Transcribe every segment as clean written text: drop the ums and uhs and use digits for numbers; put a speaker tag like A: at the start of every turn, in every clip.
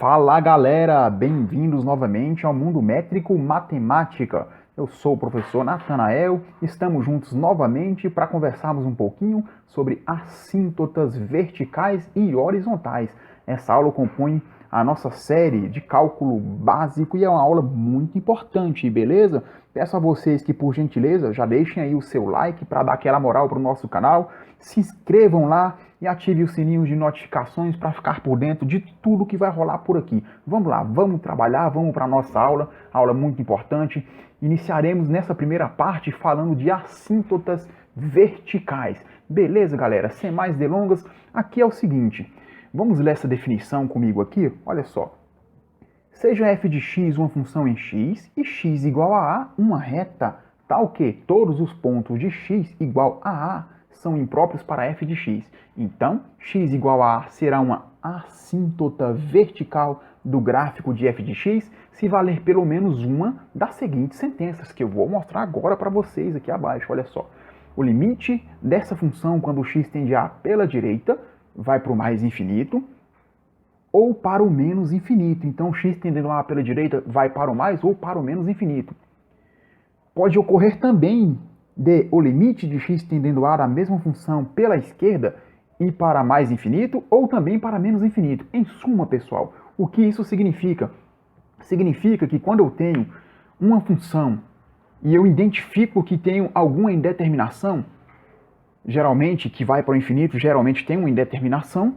A: Fala galera, bem-vindos novamente ao Mundo Métrico Matemática. Eu sou o professor Natanael, estamos juntos novamente para conversarmos um pouquinho sobre assíntotas verticais e horizontais. Essa aula compõe a nossa série de cálculo básico e é uma aula muito importante, beleza? Peço a vocês que, por gentileza, já deixem aí o seu like para dar aquela moral para o nosso canal, se inscrevam lá e ative o sininho de notificações para ficar por dentro de tudo que vai rolar por aqui. Vamos lá, vamos trabalhar, vamos para a nossa aula muito importante. Iniciaremos nessa primeira parte falando de assíntotas verticais. Beleza, galera? Sem mais delongas, aqui é o seguinte. Vamos ler essa definição comigo aqui? Olha só. Seja f de x uma função em x e x igual a A uma reta, tal que todos os pontos de x igual a A são impróprios para f de x. Então, x igual a A será uma assíntota vertical do gráfico de f de x se valer pelo menos uma das seguintes sentenças, que eu vou mostrar agora para vocês aqui abaixo. Olha só. O limite dessa função quando x tende a pela direita vai para o mais infinito ou para o menos infinito. Então, x tendendo a pela direita vai para o mais ou para o menos infinito. Pode ocorrer também o limite de x tendendo a da mesma função pela esquerda e para mais infinito ou também para menos infinito. Em suma, pessoal, o que isso significa? Significa que quando eu tenho uma função e eu identifico que tenho alguma indeterminação, geralmente que vai para o infinito, geralmente tem uma indeterminação,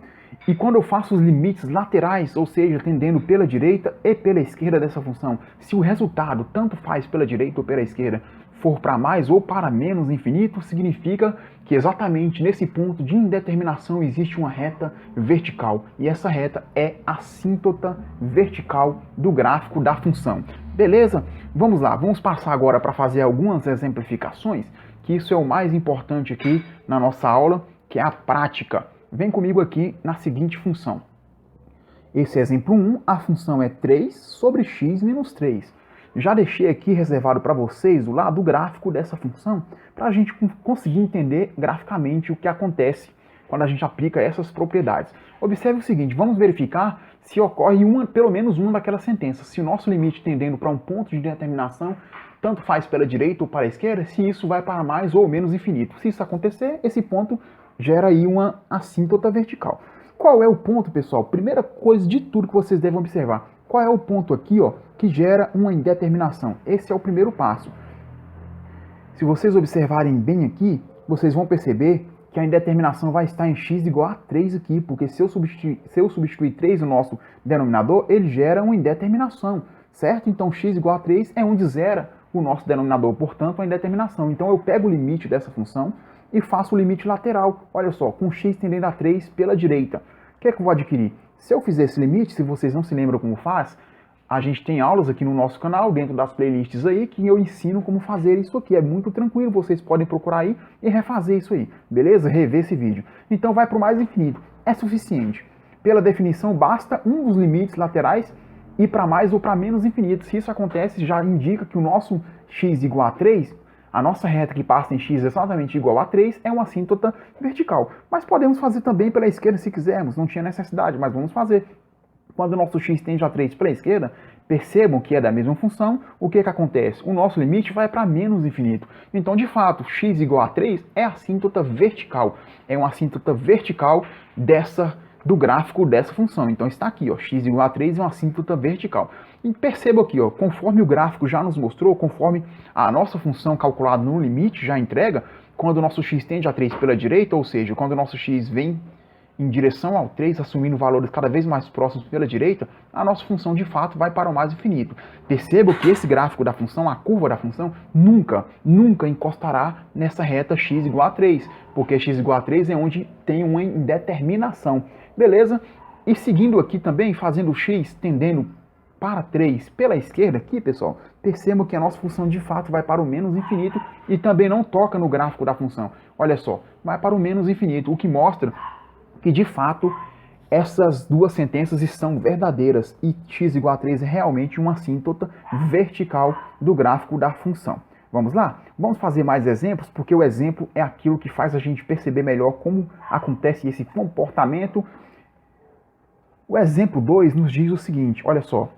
A: e quando eu faço os limites laterais, ou seja, tendendo pela direita e pela esquerda dessa função, se o resultado, tanto faz pela direita ou pela esquerda, for para mais ou para menos infinito, significa que exatamente nesse ponto de indeterminação existe uma reta vertical. E essa reta é a assíntota vertical do gráfico da função. Beleza? Vamos lá, vamos passar agora para fazer algumas exemplificações, que isso é o mais importante aqui na nossa aula, que é a prática. Vem comigo aqui na seguinte função. Esse é exemplo 1, a função é 3 sobre x menos 3. Já deixei aqui reservado para vocês o lado gráfico dessa função, para a gente conseguir entender graficamente o que acontece quando a gente aplica essas propriedades. Observe o seguinte, vamos verificar se ocorre pelo menos uma daquelas sentenças. Se o nosso limite tendendo para um ponto de determinação, tanto faz pela direita ou para a esquerda, se isso vai para mais ou menos infinito. Se isso acontecer, esse ponto gera aí uma assíntota vertical. Qual é o ponto, pessoal? Primeira coisa de tudo que vocês devem observar. Qual é o ponto aqui, ó, que gera uma indeterminação? Esse é o primeiro passo. Se vocês observarem bem aqui, vocês vão perceber que a indeterminação vai estar em x igual a 3 aqui, porque se eu substituir 3 no nosso denominador, ele gera uma indeterminação, certo? Então x igual a 3 é onde zera o nosso denominador, portanto, a indeterminação. Então eu pego o limite dessa função e faço o limite lateral, olha só, com x tendendo a 3 pela direita. O que é que eu vou adquirir? Se eu fizer esse limite, se vocês não se lembram como faz, a gente tem aulas aqui no nosso canal, dentro das playlists aí, que eu ensino como fazer isso aqui. É muito tranquilo, vocês podem procurar aí e refazer isso aí, beleza? Rever esse vídeo. Então vai para o mais infinito, é suficiente. Pela definição, basta um dos limites laterais ir para mais ou para menos infinito. Se isso acontece, já indica que o nosso x igual a 3, a nossa reta que passa em x exatamente igual a 3 é uma assíntota vertical. Mas podemos fazer também pela esquerda se quisermos, não tinha necessidade, mas vamos fazer. Quando o nosso x tende a 3 para a esquerda, percebam que é da mesma função, o que acontece? O nosso limite vai para menos infinito. Então, de fato, x igual a 3 é a assíntota vertical. É uma assíntota vertical do gráfico dessa função. Então está aqui, ó, x igual a 3 é uma assíntota vertical. E perceba aqui, ó, conforme o gráfico já nos mostrou, conforme a nossa função calculada no limite já entrega, quando o nosso x tende a 3 pela direita, ou seja, quando o nosso x vem em direção ao 3, assumindo valores cada vez mais próximos pela direita, a nossa função de fato vai para o mais infinito. Perceba que esse gráfico da função, a curva da função, nunca encostará nessa reta x igual a 3, porque x igual a 3 é onde tem uma indeterminação. Beleza? E seguindo aqui também, fazendo o x tendendo para 3 pela esquerda aqui, pessoal, percebam que a nossa função de fato vai para o menos infinito e também não toca no gráfico da função. Olha só, vai para o menos infinito, o que mostra que de fato essas duas sentenças são verdadeiras e x igual a 3 é realmente uma assíntota vertical do gráfico da função. Vamos lá? Vamos fazer mais exemplos, porque o exemplo é aquilo que faz a gente perceber melhor como acontece esse comportamento O exemplo 2 nos diz o seguinte, olha só.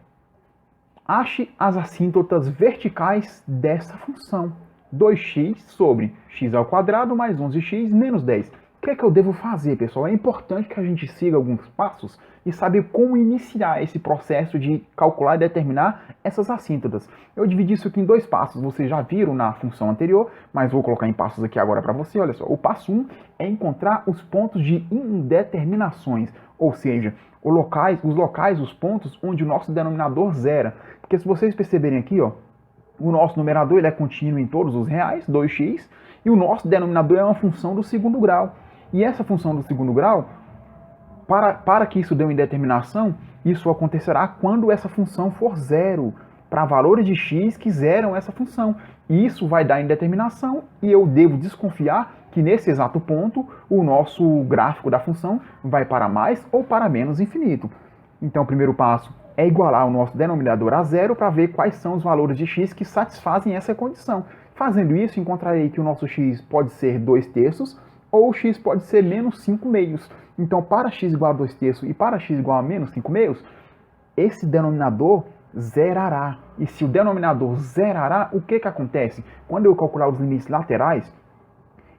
A: Ache as assíntotas verticais dessa função. 2x sobre x ao quadrado mais 11x menos 10. O que é que eu devo fazer, pessoal? É importante que a gente siga alguns passos e saber como iniciar esse processo de calcular e determinar essas assíntotas. Eu dividi isso aqui em 2 passos. Vocês já viram na função anterior, mas vou colocar em passos aqui agora para você. Olha só, o passo 1 é encontrar os pontos de indeterminações, ou seja, os pontos onde o nosso denominador zera. Porque se vocês perceberem aqui, ó, o nosso numerador ele é contínuo em todos os reais, 2x, e o nosso denominador é uma função do segundo grau. E essa função do segundo grau, para que isso dê uma indeterminação, isso acontecerá quando essa função for zero, para valores de x que zeram essa função. E isso vai dar indeterminação, e eu devo desconfiar que nesse exato ponto o nosso gráfico da função vai para mais ou para menos infinito. Então o primeiro passo é igualar o nosso denominador a zero para ver quais são os valores de x que satisfazem essa condição. Fazendo isso, encontrarei que o nosso x pode ser 2/3 ou x pode ser menos 5/2. Então, para x igual a 2/3 e para x igual a menos 5/2, esse denominador zerará. E se o denominador zerará, o que acontece? Quando eu calcular os limites laterais,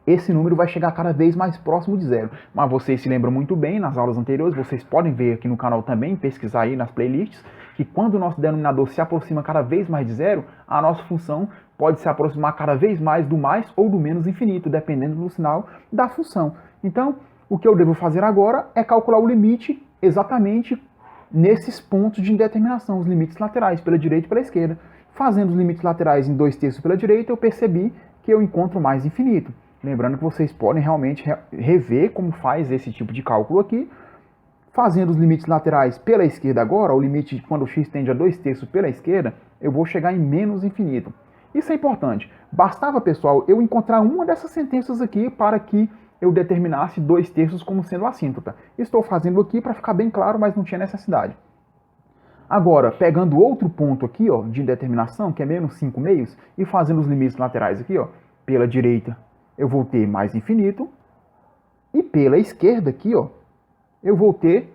A: esse número vai chegar cada vez mais próximo de zero. Mas vocês se lembram muito bem, nas aulas anteriores, vocês podem ver aqui no canal também, pesquisar aí nas playlists, que quando o nosso denominador se aproxima cada vez mais de zero, a nossa função pode se aproximar cada vez mais do mais ou do menos infinito, dependendo do sinal da função. Então, o que eu devo fazer agora é calcular o limite exatamente nesses pontos de indeterminação, os limites laterais, pela direita e pela esquerda. Fazendo os limites laterais em 2/3 pela direita, eu percebi que eu encontro mais infinito. Lembrando que vocês podem realmente rever como faz esse tipo de cálculo aqui. Fazendo os limites laterais pela esquerda agora, o limite quando o x tende a 2/3 pela esquerda, eu vou chegar em menos infinito. Isso é importante. Bastava, pessoal, eu encontrar uma dessas sentenças aqui para que eu determinasse 2/3 como sendo assíntota. Estou fazendo aqui para ficar bem claro, mas não tinha necessidade. Agora, pegando outro ponto aqui, ó, de indeterminação, que é menos 5/2, e fazendo os limites laterais aqui, ó, pela direita, eu vou ter mais infinito, e pela esquerda aqui, ó, eu vou ter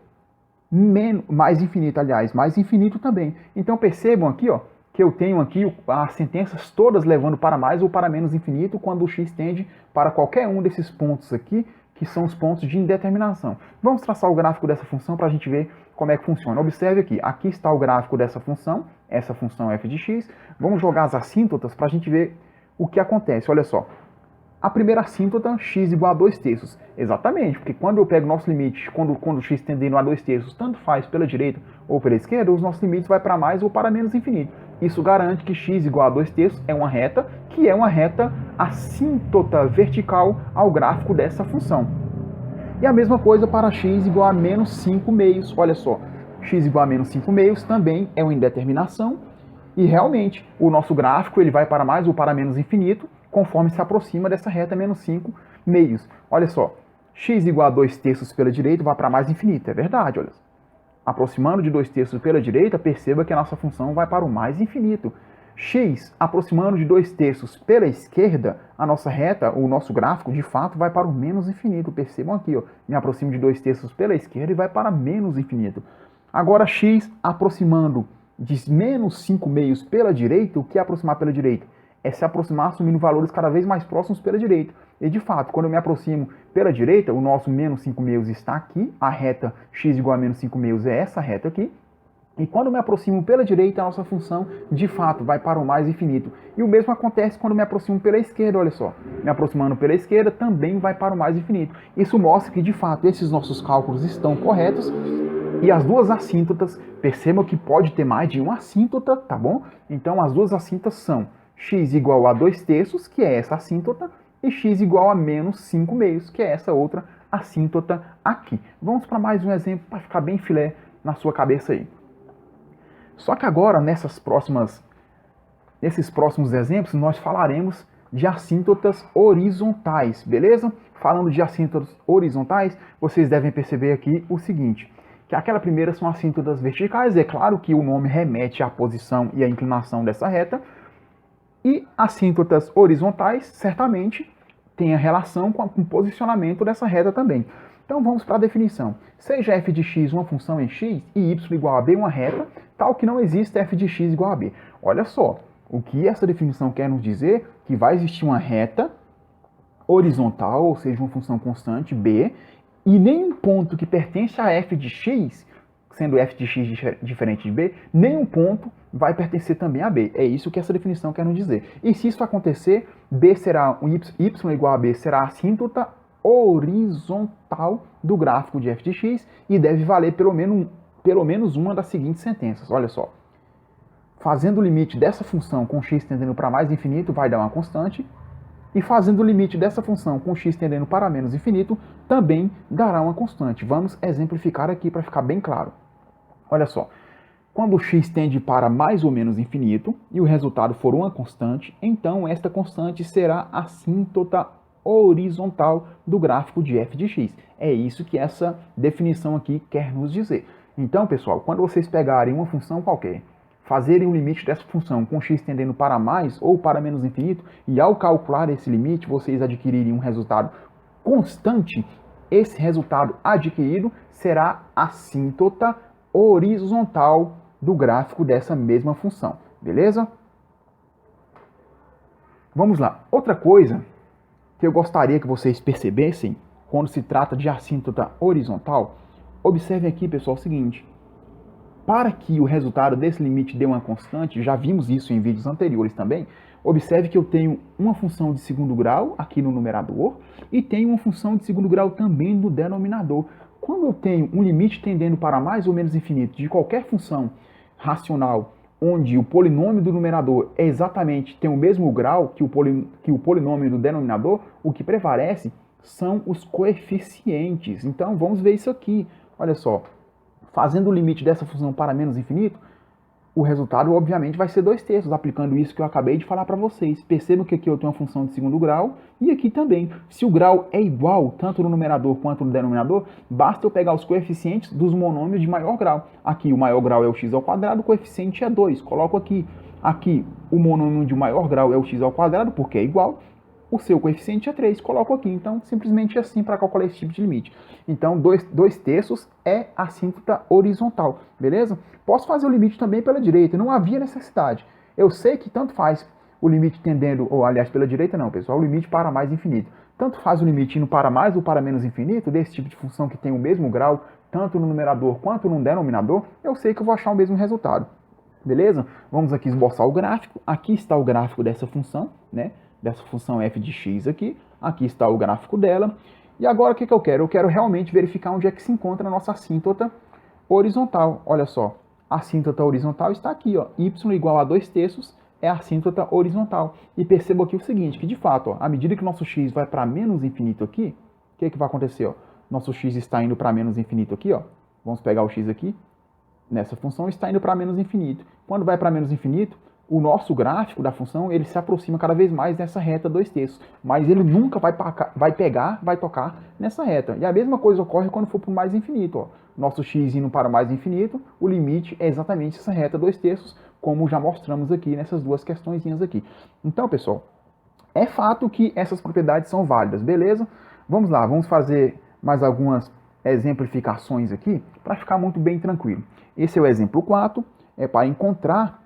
A: mais infinito, aliás, mais infinito também. Então percebam aqui, ó, que eu tenho aqui as sentenças todas levando para mais ou para menos infinito quando o x tende para qualquer um desses pontos aqui, que são os pontos de indeterminação. Vamos traçar o gráfico dessa função para a gente ver como é que funciona. Observe aqui está o gráfico dessa função, essa função f de x. Vamos jogar as assíntotas para a gente ver o que acontece. Olha só. A primeira assíntota, x igual a 2/3. Exatamente, porque quando eu pego o nosso limite, quando o x tendendo a 2/3, tanto faz pela direita ou pela esquerda, os nossos limites vai para mais ou para menos infinito. Isso garante que x igual a 2/3 é uma reta, que é uma reta assíntota vertical ao gráfico dessa função. E a mesma coisa para x igual a menos 5/2. Olha só, x igual a menos 5/2 também é uma indeterminação, e realmente o nosso gráfico ele vai para mais ou para menos infinito, conforme se aproxima dessa reta menos 5/2. Olha só, x igual a 2/3 pela direita vai para mais infinito, é verdade, olha. Aproximando de 2/3 pela direita, perceba que a nossa função vai para o mais infinito. X, aproximando de 2/3 pela esquerda, a nossa reta, o nosso gráfico, de fato, vai para o menos infinito. Percebam aqui, ó, me aproximo de 2/3 pela esquerda e vai para menos infinito. Agora, x aproximando de menos 5/2 pela direita, o que é aproximar pela direita? É se aproximar assumindo valores cada vez mais próximos pela direita. E de fato, quando eu me aproximo pela direita, o nosso menos 5/2 está aqui, a reta x igual a menos 5/2 é essa reta aqui. E quando eu me aproximo pela direita, a nossa função, de fato, vai para o mais infinito. E o mesmo acontece quando eu me aproximo pela esquerda, olha só. Me aproximando pela esquerda, também vai para o mais infinito. Isso mostra que, de fato, esses nossos cálculos estão corretos. E as duas assíntotas, percebam que pode ter mais de uma assíntota, tá bom? Então, as duas assíntotas são x igual a 2/3, que é essa assíntota, e x igual a menos 5/2, que é essa outra assíntota aqui. Vamos para mais um exemplo para ficar bem filé na sua cabeça aí. Só que agora, nesses próximos exemplos, nós falaremos de assíntotas horizontais, beleza? Falando de assíntotas horizontais, vocês devem perceber aqui o seguinte, que aquela primeira são assíntotas verticais, é claro que o nome remete à posição e à inclinação dessa reta, e assíntotas horizontais, certamente, tem a relação com o posicionamento dessa reta também. Então vamos para a definição. Seja f de x uma função em x e y igual a b uma reta, tal que não existe f de x igual a b. Olha só, o que essa definição quer nos dizer? Que vai existir uma reta horizontal, ou seja, uma função constante, b, e nenhum ponto que pertence a f de x, sendo f de x diferente de b, nenhum ponto vai pertencer também a b. É isso que essa definição quer nos dizer. E se isso acontecer, b será um y igual a b será a assíntota horizontal do gráfico de f de x e deve valer pelo menos uma das seguintes sentenças. Olha só. Fazendo o limite dessa função com x tendendo para mais infinito vai dar uma constante. E fazendo o limite dessa função com x tendendo para menos infinito também dará uma constante. Vamos exemplificar aqui para ficar bem claro. Olha só. Quando o x tende para mais ou menos infinito e o resultado for uma constante, então esta constante será a assíntota horizontal do gráfico de f de x. É isso que essa definição aqui quer nos dizer. Então, pessoal, quando vocês pegarem uma função qualquer, fazerem o limite dessa função com x tendendo para mais ou para menos infinito, e ao calcular esse limite, vocês adquirirem um resultado constante, esse resultado adquirido será a assíntota horizontal do gráfico dessa mesma função, beleza? Vamos lá. Outra coisa que eu gostaria que vocês percebessem quando se trata de assíntota horizontal, observem aqui, pessoal, o seguinte. Para que o resultado desse limite dê uma constante, já vimos isso em vídeos anteriores também, observe que eu tenho uma função de segundo grau aqui no numerador e tenho uma função de segundo grau também no denominador. Quando eu tenho um limite tendendo para mais ou menos infinito de qualquer função racional, onde o polinômio do numerador é exatamente tem o mesmo grau que o polinômio do denominador, o que prevalece são os coeficientes. Então vamos ver isso aqui. Olha só. Fazendo o limite dessa função para menos infinito, o resultado obviamente vai ser 2/3, aplicando isso que eu acabei de falar para vocês. Percebam que aqui eu tenho uma função de segundo grau e aqui também. Se o grau é igual tanto no numerador quanto no denominador, basta eu pegar os coeficientes dos monômios de maior grau. Aqui o maior grau é o x ao quadrado, o coeficiente é 2. Coloco aqui. Aqui o monômio de maior grau é o x ao quadrado, porque é igual. O seu coeficiente é 3, coloco aqui. Então, simplesmente assim para calcular esse tipo de limite. Então, 2/3 é a assíntota horizontal, beleza? Posso fazer o limite também pela direita, não havia necessidade. Eu sei que tanto faz o limite tendendo, ou aliás, pela direita não, pessoal, o limite para mais infinito. Tanto faz o limite indo para mais ou para menos infinito, desse tipo de função que tem o mesmo grau, tanto no numerador quanto no denominador, eu sei que eu vou achar o mesmo resultado. Beleza? Vamos aqui esboçar o gráfico. Aqui está o gráfico dessa função, né? Dessa função f de x aqui. Aqui está o gráfico dela. E agora o que eu quero? Eu quero realmente verificar onde é que se encontra a nossa assíntota horizontal. Olha só, a assíntota horizontal está aqui, ó. Y igual a 2/3 é a assíntota horizontal. E perceba aqui o seguinte, que de fato, ó, à medida que o nosso x vai para menos infinito aqui, o que vai acontecer? Ó? Nosso x está indo para menos infinito aqui, ó. Vamos pegar o x aqui. Nessa função está indo para menos infinito. Quando vai para menos infinito, o nosso gráfico da função ele se aproxima cada vez mais dessa reta 2/3, mas ele nunca vai tocar nessa reta. E a mesma coisa ocorre quando for para o mais infinito. Ó. Nosso x indo para o mais infinito, o limite é exatamente essa reta 2/3, como já mostramos aqui nessas duas questõezinhas aqui. Então, pessoal, é fato que essas propriedades são válidas, beleza? Vamos lá, vamos fazer mais algumas exemplificações aqui para ficar muito bem tranquilo. Esse é o exemplo 4, é para encontrar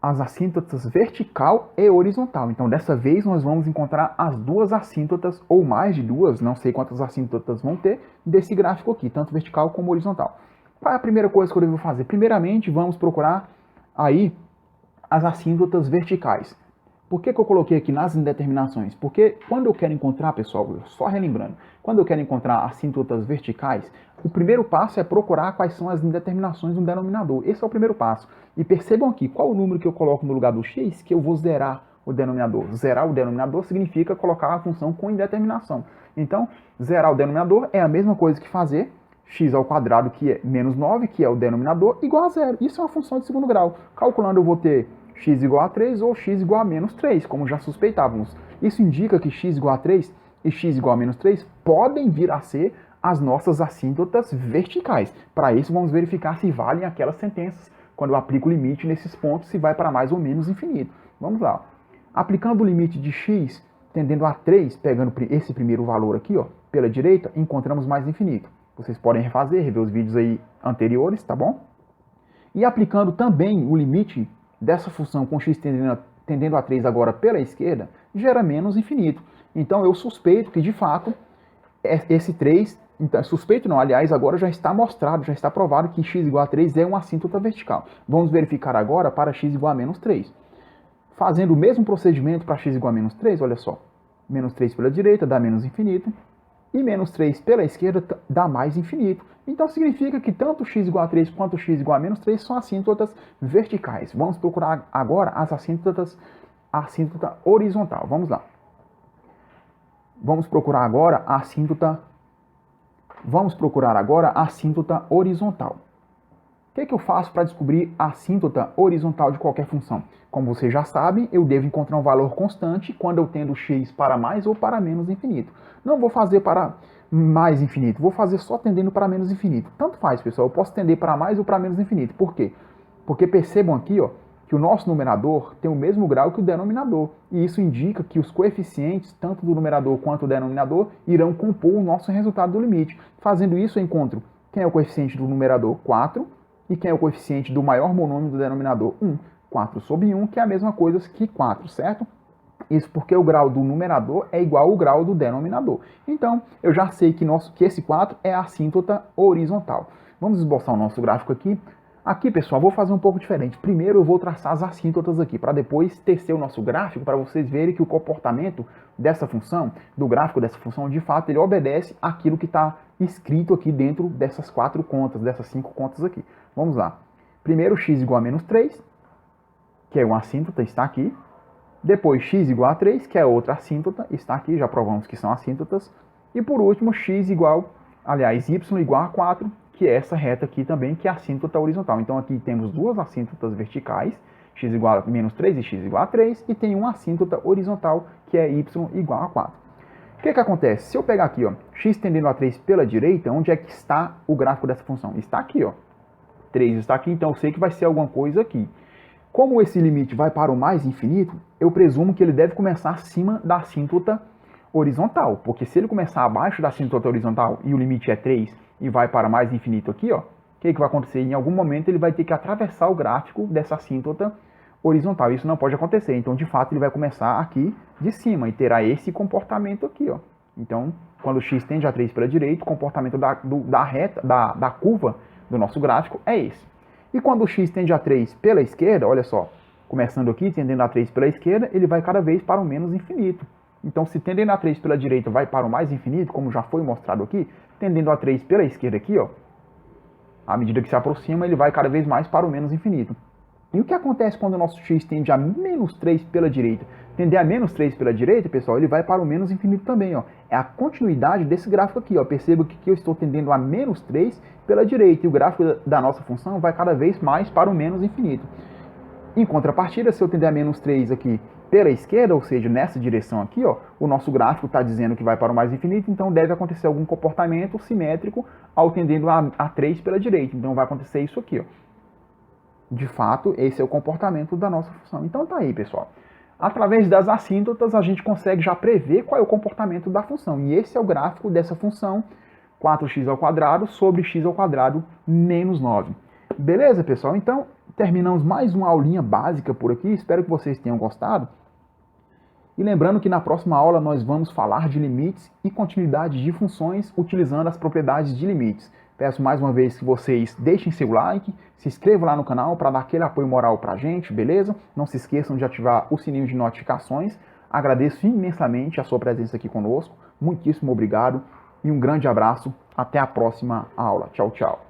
A: as assíntotas vertical e horizontal. Então, dessa vez, nós vamos encontrar as duas assíntotas, ou mais de duas, não sei quantas assíntotas vão ter, desse gráfico aqui, tanto vertical como horizontal. Qual é a primeira coisa que eu devo fazer? Primeiramente, vamos procurar aí as assíntotas verticais. Por que eu coloquei aqui nas indeterminações? Porque quando eu quero encontrar, pessoal, só relembrando, quando eu quero encontrar assíntotas verticais, o primeiro passo é procurar quais são as indeterminações do denominador. Esse é o primeiro passo. E percebam aqui, qual o número que eu coloco no lugar do x, que eu vou zerar o denominador. Zerar o denominador significa colocar a função com indeterminação. Então, zerar o denominador é a mesma coisa que fazer x ao quadrado, que é menos 9, que é o denominador, igual a zero. Isso é uma função de segundo grau. Calculando, eu vou ter x igual a 3 ou x igual a menos 3, como já suspeitávamos. Isso indica que x igual a 3 e x igual a menos 3 podem vir a ser as nossas assíntotas verticais. Para isso, vamos verificar se valem aquelas sentenças, quando eu aplico o limite nesses pontos, se vai para mais ou menos infinito. Vamos lá. Aplicando o limite de x tendendo a 3, pegando esse primeiro valor aqui, ó, pela direita, encontramos mais infinito. Vocês podem rever os vídeos aí anteriores, tá bom? E aplicando também o limite dessa função com x tendendo a 3 agora pela esquerda, gera menos infinito. Então eu suspeito que, de fato, esse 3, então, suspeito não, aliás, agora já está mostrado, já está provado que x igual a 3 é uma assíntota vertical. Vamos verificar agora para x igual a menos 3. Fazendo o mesmo procedimento para x igual a menos 3, olha só. Menos 3 pela direita dá menos infinito, e menos 3 pela esquerda dá mais infinito. Então significa que tanto x igual a 3 quanto x igual a menos 3 são assíntotas verticais. Vamos procurar agora as assíntota horizontal. Vamos lá. Vamos procurar agora a assíntota horizontal. O que eu faço para descobrir a assíntota horizontal de qualquer função? Como vocês já sabem, eu devo encontrar um valor constante quando eu tendo x para mais ou para menos infinito. Não vou fazer para mais infinito, vou fazer só tendendo para menos infinito. Tanto faz, pessoal, eu posso tender para mais ou para menos infinito. Por quê? Porque percebam aqui, ó, que o nosso numerador tem o mesmo grau que o denominador. E isso indica que os coeficientes, tanto do numerador quanto do denominador, irão compor o nosso resultado do limite. Fazendo isso, eu encontro quem é o coeficiente do numerador, 4, e quem é o coeficiente do maior monômio do denominador, 1. 4 sobre 1, que é a mesma coisa que 4, certo? Isso porque o grau do numerador é igual ao grau do denominador. Então, eu já sei que esse 4 é a assíntota horizontal. Vamos esboçar o nosso gráfico aqui. Aqui, pessoal, vou fazer um pouco diferente. Primeiro eu vou traçar as assíntotas aqui, para depois tecer o nosso gráfico, para vocês verem que o comportamento dessa função, do gráfico dessa função, de fato, ele obedece àquilo que está escrito aqui dentro dessas 4 contas, dessas 5 contas aqui. Vamos lá. Primeiro, x igual a menos 3, que é uma assíntota, está aqui. Depois, x igual a 3, que é outra assíntota, está aqui, já provamos que são assíntotas. E por último, y igual a 4, que é essa reta aqui também, que é a assíntota horizontal. Então aqui temos duas assíntotas verticais, x igual a menos 3 e x igual a 3, e tem uma assíntota horizontal, que é y igual a 4. O que acontece? Se eu pegar aqui, ó, x tendendo a 3 pela direita, onde é que está o gráfico dessa função? Está aqui, ó. 3 está aqui, então eu sei que vai ser alguma coisa aqui. Como esse limite vai para o mais infinito, eu presumo que ele deve começar acima da assíntota horizontal, porque se ele começar abaixo da assíntota horizontal e o limite é 3 e vai para mais infinito aqui, ó, o que vai acontecer? Em algum momento ele vai ter que atravessar o gráfico dessa assíntota horizontal. Isso não pode acontecer, então de fato ele vai começar aqui de cima e terá esse comportamento aqui, ó. Então, quando x tende a 3 pela direita, o comportamento da curva do nosso gráfico é esse. E quando o x tende a 3 pela esquerda, olha só, começando aqui, tendendo a 3 pela esquerda, ele vai cada vez para o menos infinito. Então, se tendendo a 3 pela direita vai para o mais infinito, como já foi mostrado aqui, tendendo a 3 pela esquerda aqui, ó, à medida que se aproxima, ele vai cada vez mais para o menos infinito. E o que acontece quando o nosso x tende a menos 3 pela direita? Tender a menos 3 pela direita, pessoal, ele vai para o menos infinito também, ó. É a continuidade desse gráfico aqui, ó. Perceba que aqui eu estou tendendo a menos 3 pela direita, e o gráfico da nossa função vai cada vez mais para o menos infinito. Em contrapartida, se eu tender a menos 3 aqui pela esquerda, ou seja, nessa direção aqui, ó, o nosso gráfico está dizendo que vai para o mais infinito, então deve acontecer algum comportamento simétrico ao tendendo a 3 pela direita. Então vai acontecer isso aqui, ó. De fato, esse é o comportamento da nossa função. Então tá aí, pessoal. Através das assíntotas, a gente consegue já prever qual é o comportamento da função. E esse é o gráfico dessa função 4x² sobre x² menos 9. Beleza, pessoal? Então, terminamos mais uma aulinha básica por aqui. Espero que vocês tenham gostado. E lembrando que na próxima aula nós vamos falar de limites e continuidade de funções utilizando as propriedades de limites. Peço mais uma vez que vocês deixem seu like, se inscrevam lá no canal para dar aquele apoio moral para a gente, beleza? Não se esqueçam de ativar o sininho de notificações. Agradeço imensamente a sua presença aqui conosco. Muitíssimo obrigado e um grande abraço. Até a próxima aula. Tchau, tchau.